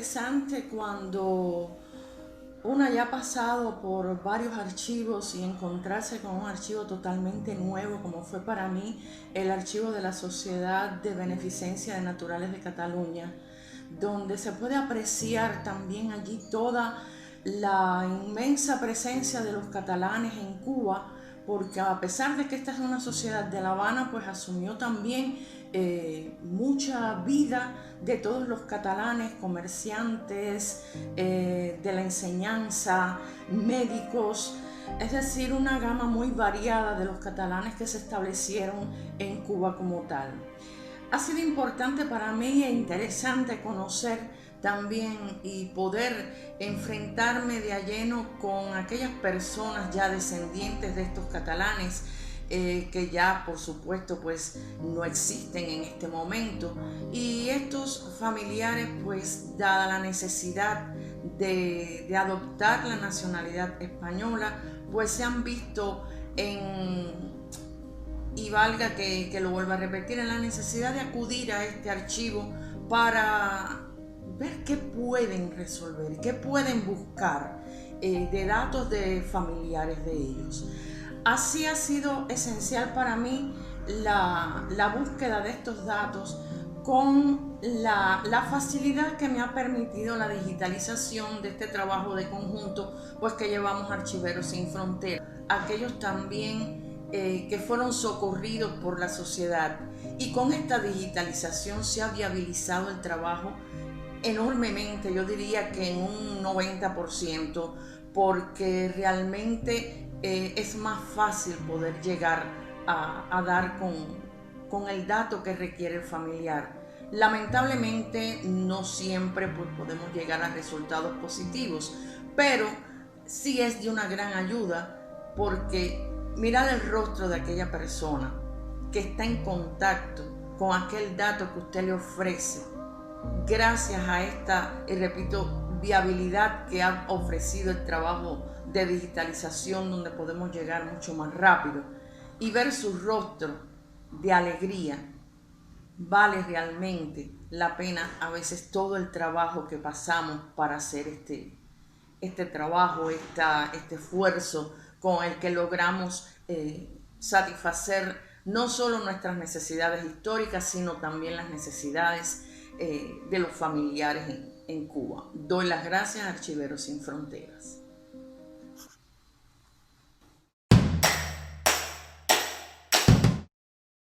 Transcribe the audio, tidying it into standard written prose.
interesante cuando uno ya ha pasado por varios archivos y encontrarse con un archivo totalmente nuevo, como fue para mí el archivo de la Sociedad de Beneficencia de Naturales de Cataluña, donde se puede apreciar también allí toda la inmensa presencia de los catalanes en Cuba, porque a pesar de que esta es una sociedad de La Habana, pues asumió también mucha vida de todos los catalanes, comerciantes, de la enseñanza, médicos, es decir, una gama muy variada de los catalanes que se establecieron en Cuba como tal. Ha sido importante para mí e interesante conocer también y poder enfrentarme de a lleno con aquellas personas ya descendientes de estos catalanes que ya por supuesto pues no existen en este momento, y estos familiares pues dada la necesidad de adoptar la nacionalidad española pues se han visto y valga que lo vuelva a repetir, en la necesidad de acudir a este archivo para ver qué pueden resolver, qué pueden buscar de datos de familiares de ellos. Así ha sido esencial para mí la búsqueda de estos datos con la facilidad que me ha permitido la digitalización de este trabajo de conjunto, pues que llevamos Archiveros Sin Fronteras. Aquellos también que fueron socorridos por la sociedad, y con esta digitalización se ha viabilizado el trabajo enormemente, yo diría que en un 90%, porque realmente es más fácil poder llegar a dar con el dato que requiere el familiar. Lamentablemente no siempre pues, podemos llegar a resultados positivos, pero sí es de una gran ayuda, porque mirar el rostro de aquella persona que está en contacto con aquel dato que usted le ofrece, gracias a esta, y repito, viabilidad que ha ofrecido el trabajo de digitalización, donde podemos llegar mucho más rápido, y ver su rostro de alegría, vale realmente la pena a veces todo el trabajo que pasamos para hacer este trabajo, este esfuerzo con el que logramos satisfacer no solo nuestras necesidades históricas, sino también las necesidades de los familiares en Cuba. Doy las gracias a Archiveros Sin Fronteras.